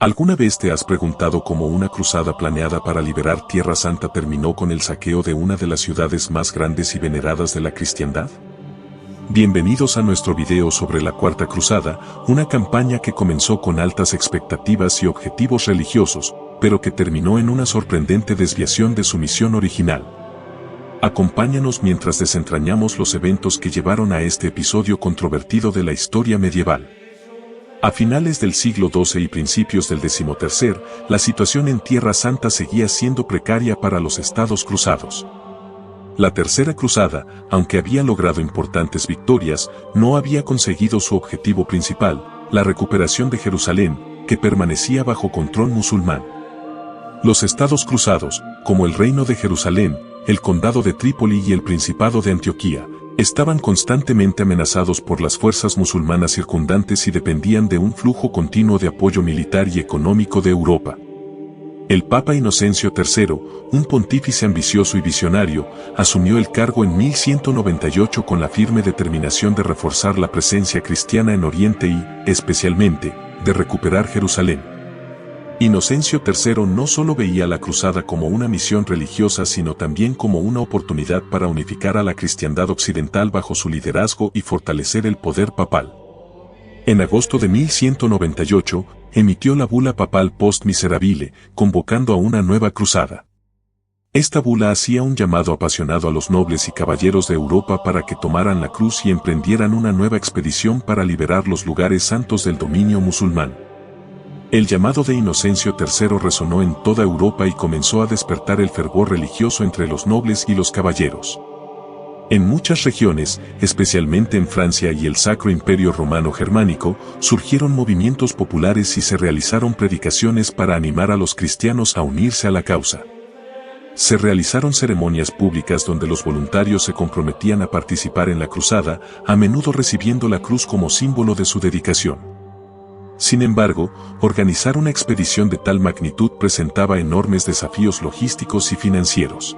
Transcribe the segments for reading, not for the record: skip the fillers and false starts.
¿Alguna vez te has preguntado cómo una cruzada planeada para liberar Tierra Santa terminó con el saqueo de una de las ciudades más grandes y veneradas de la cristiandad? Bienvenidos a nuestro video sobre la Cuarta Cruzada, una campaña que comenzó con altas expectativas y objetivos religiosos, pero que terminó en una sorprendente desviación de su misión original. Acompáñanos mientras desentrañamos los eventos que llevaron a este episodio controvertido de la historia medieval. A finales del siglo XII y principios del XIII, la situación en Tierra Santa seguía siendo precaria para los estados cruzados. La Tercera Cruzada, aunque había logrado importantes victorias, no había conseguido su objetivo principal, la recuperación de Jerusalén, que permanecía bajo control musulmán. Los estados cruzados, como el Reino de Jerusalén, el Condado de Trípoli y el Principado de Antioquía, estaban constantemente amenazados por las fuerzas musulmanas circundantes y dependían de un flujo continuo de apoyo militar y económico de Europa. El Papa Inocencio III, un pontífice ambicioso y visionario, asumió el cargo en 1198 con la firme determinación de reforzar la presencia cristiana en Oriente y, especialmente, de recuperar Jerusalén. Inocencio III no solo veía la cruzada como una misión religiosa sino también como una oportunidad para unificar a la cristiandad occidental bajo su liderazgo y fortalecer el poder papal. En agosto de 1198, emitió la bula papal Post Miserabile, convocando a una nueva cruzada. Esta bula hacía un llamado apasionado a los nobles y caballeros de Europa para que tomaran la cruz y emprendieran una nueva expedición para liberar los lugares santos del dominio musulmán. El llamado de Inocencio III resonó en toda Europa y comenzó a despertar el fervor religioso entre los nobles y los caballeros. En muchas regiones, especialmente en Francia y el Sacro Imperio Romano Germánico, surgieron movimientos populares y se realizaron predicaciones para animar a los cristianos a unirse a la causa. Se realizaron ceremonias públicas donde los voluntarios se comprometían a participar en la cruzada, a menudo recibiendo la cruz como símbolo de su dedicación. Sin embargo, organizar una expedición de tal magnitud presentaba enormes desafíos logísticos y financieros.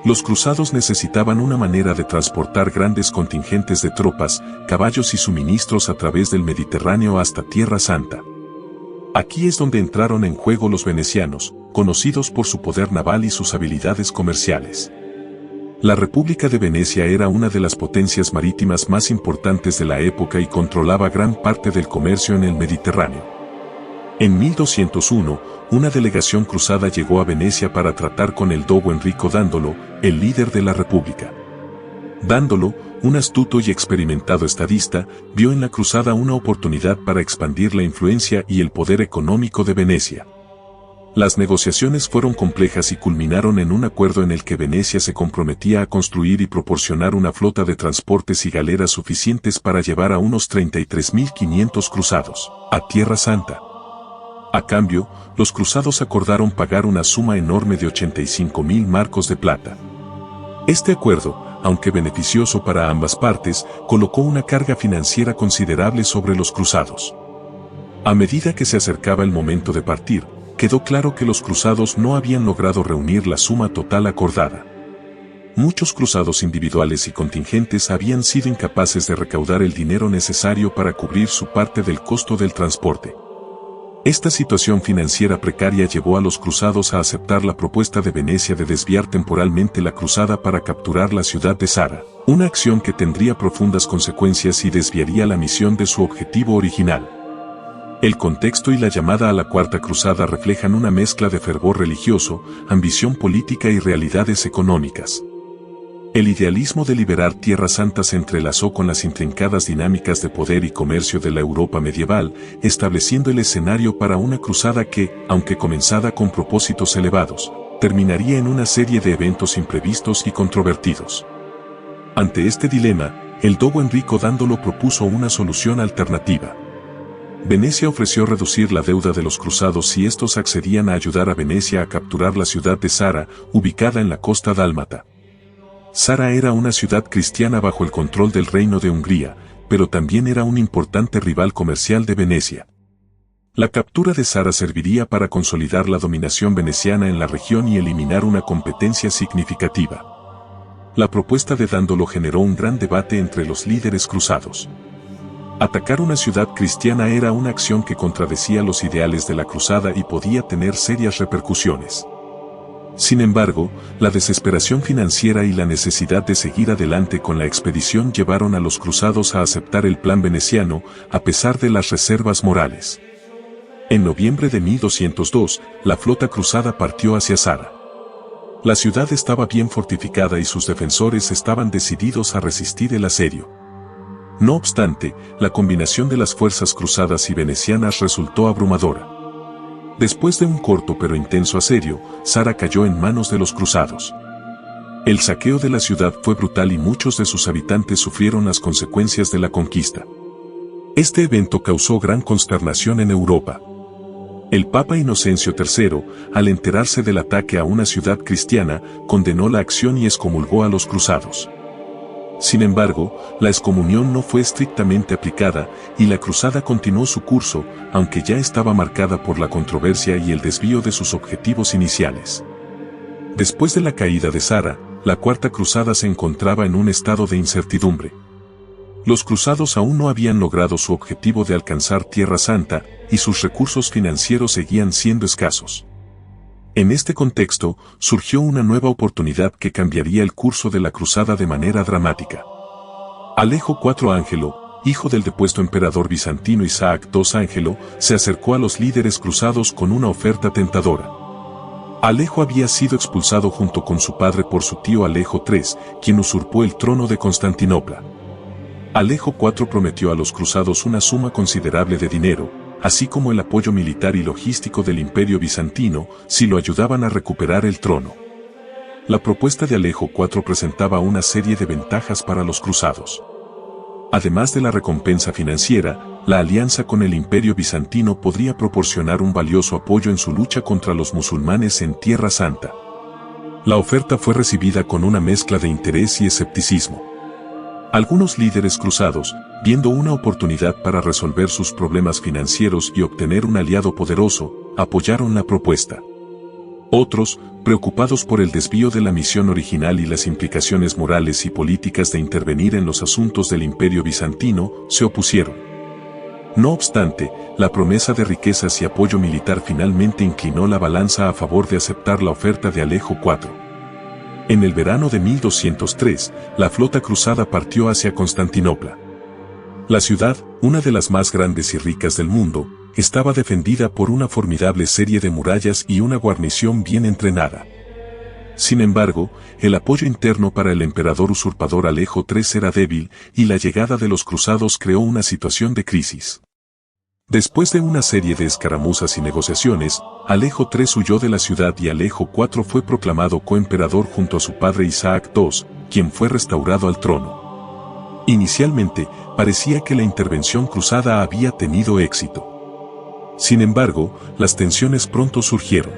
Los cruzados necesitaban una manera de transportar grandes contingentes de tropas, caballos y suministros a través del Mediterráneo hasta Tierra Santa. Aquí es donde entraron en juego los venecianos, conocidos por su poder naval y sus habilidades comerciales. La República de Venecia era una de las potencias marítimas más importantes de la época y controlaba gran parte del comercio en el Mediterráneo. En 1201, una delegación cruzada llegó a Venecia para tratar con el dogo Enrico Dándolo, el líder de la República. Dándolo, un astuto y experimentado estadista, vio en la cruzada una oportunidad para expandir la influencia y el poder económico de Venecia. Las negociaciones fueron complejas y culminaron en un acuerdo en el que Venecia se comprometía a construir y proporcionar una flota de transportes y galeras suficientes para llevar a unos 33.500 cruzados a Tierra Santa. A cambio, los cruzados acordaron pagar una suma enorme de 85.000 marcos de plata. Este acuerdo, aunque beneficioso para ambas partes, colocó una carga financiera considerable sobre los cruzados. A medida que se acercaba el momento de partir, quedó claro que los cruzados no habían logrado reunir la suma total acordada. Muchos cruzados individuales y contingentes habían sido incapaces de recaudar el dinero necesario para cubrir su parte del costo del transporte. Esta situación financiera precaria llevó a los cruzados a aceptar la propuesta de Venecia de desviar temporalmente la cruzada para capturar la ciudad de Zara, una acción que tendría profundas consecuencias y desviaría la misión de su objetivo original. El contexto y la llamada a la Cuarta Cruzada reflejan una mezcla de fervor religioso, ambición política y realidades económicas. El idealismo de liberar Tierra Santa se entrelazó con las intrincadas dinámicas de poder y comercio de la Europa medieval, estableciendo el escenario para una cruzada que, aunque comenzada con propósitos elevados, terminaría en una serie de eventos imprevistos y controvertidos. Ante este dilema, el dogo Enrico Dándolo propuso una solución alternativa. Venecia ofreció reducir la deuda de los cruzados si estos accedían a ayudar a Venecia a capturar la ciudad de Zara, ubicada en la costa dálmata. Zara era una ciudad cristiana bajo el control del Reino de Hungría, pero también era un importante rival comercial de Venecia. La captura de Zara serviría para consolidar la dominación veneciana en la región y eliminar una competencia significativa. La propuesta de Dándolo generó un gran debate entre los líderes cruzados. Atacar una ciudad cristiana era una acción que contradecía los ideales de la cruzada y podía tener serias repercusiones. Sin embargo, la desesperación financiera y la necesidad de seguir adelante con la expedición llevaron a los cruzados a aceptar el plan veneciano, a pesar de las reservas morales. En noviembre de 1202, la flota cruzada partió hacia Zara. La ciudad estaba bien fortificada y sus defensores estaban decididos a resistir el asedio. No obstante, la combinación de las fuerzas cruzadas y venecianas resultó abrumadora. Después de un corto pero intenso asedio, Zara cayó en manos de los cruzados. El saqueo de la ciudad fue brutal y muchos de sus habitantes sufrieron las consecuencias de la conquista. Este evento causó gran consternación en Europa. El Papa Inocencio III, al enterarse del ataque a una ciudad cristiana, condenó la acción y excomulgó a los cruzados. Sin embargo, la excomunión no fue estrictamente aplicada, y la cruzada continuó su curso, aunque ya estaba marcada por la controversia y el desvío de sus objetivos iniciales. Después de la caída de Zara, la Cuarta Cruzada se encontraba en un estado de incertidumbre. Los cruzados aún no habían logrado su objetivo de alcanzar Tierra Santa, y sus recursos financieros seguían siendo escasos. En este contexto, surgió una nueva oportunidad que cambiaría el curso de la cruzada de manera dramática. Alejo IV Ángelo, hijo del depuesto emperador bizantino Isaac II Ángelo, se acercó a los líderes cruzados con una oferta tentadora. Alejo había sido expulsado junto con su padre por su tío Alejo III, quien usurpó el trono de Constantinopla. Alejo IV prometió a los cruzados una suma considerable de dinero, así como el apoyo militar y logístico del Imperio bizantino, si lo ayudaban a recuperar el trono. La propuesta de Alejo IV presentaba una serie de ventajas para los cruzados. Además de la recompensa financiera, la alianza con el Imperio bizantino podría proporcionar un valioso apoyo en su lucha contra los musulmanes en Tierra Santa. La oferta fue recibida con una mezcla de interés y escepticismo. Algunos líderes cruzados, viendo una oportunidad para resolver sus problemas financieros y obtener un aliado poderoso, apoyaron la propuesta. Otros, preocupados por el desvío de la misión original y las implicaciones morales y políticas de intervenir en los asuntos del Imperio bizantino, se opusieron. No obstante, la promesa de riquezas y apoyo militar finalmente inclinó la balanza a favor de aceptar la oferta de Alejo IV. En el verano de 1203, la flota cruzada partió hacia Constantinopla. La ciudad, una de las más grandes y ricas del mundo, estaba defendida por una formidable serie de murallas y una guarnición bien entrenada. Sin embargo, el apoyo interno para el emperador usurpador Alejo III era débil, y la llegada de los cruzados creó una situación de crisis. Después de una serie de escaramuzas y negociaciones, Alejo III huyó de la ciudad y Alejo IV fue proclamado coemperador junto a su padre Isaac II, quien fue restaurado al trono. Inicialmente, parecía que la intervención cruzada había tenido éxito. Sin embargo, las tensiones pronto surgieron.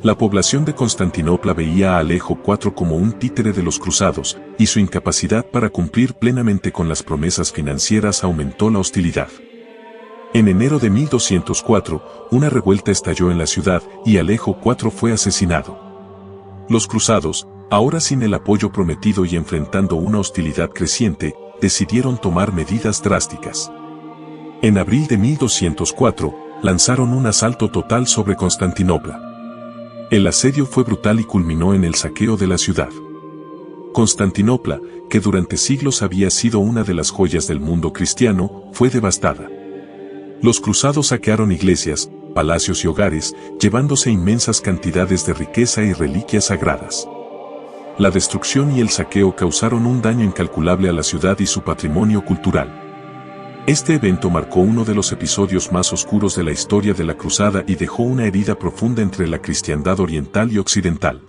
La población de Constantinopla veía a Alejo IV como un títere de los cruzados, y su incapacidad para cumplir plenamente con las promesas financieras aumentó la hostilidad. En enero de 1204, una revuelta estalló en la ciudad y Alejo IV fue asesinado. Los cruzados, ahora sin el apoyo prometido y enfrentando una hostilidad creciente, decidieron tomar medidas drásticas. En abril de 1204, lanzaron un asalto total sobre Constantinopla. El asedio fue brutal y culminó en el saqueo de la ciudad. Constantinopla, que durante siglos había sido una de las joyas del mundo cristiano, fue devastada. Los cruzados saquearon iglesias, palacios y hogares, llevándose inmensas cantidades de riqueza y reliquias sagradas. La destrucción y el saqueo causaron un daño incalculable a la ciudad y su patrimonio cultural. Este evento marcó uno de los episodios más oscuros de la historia de la cruzada y dejó una herida profunda entre la cristiandad oriental y occidental.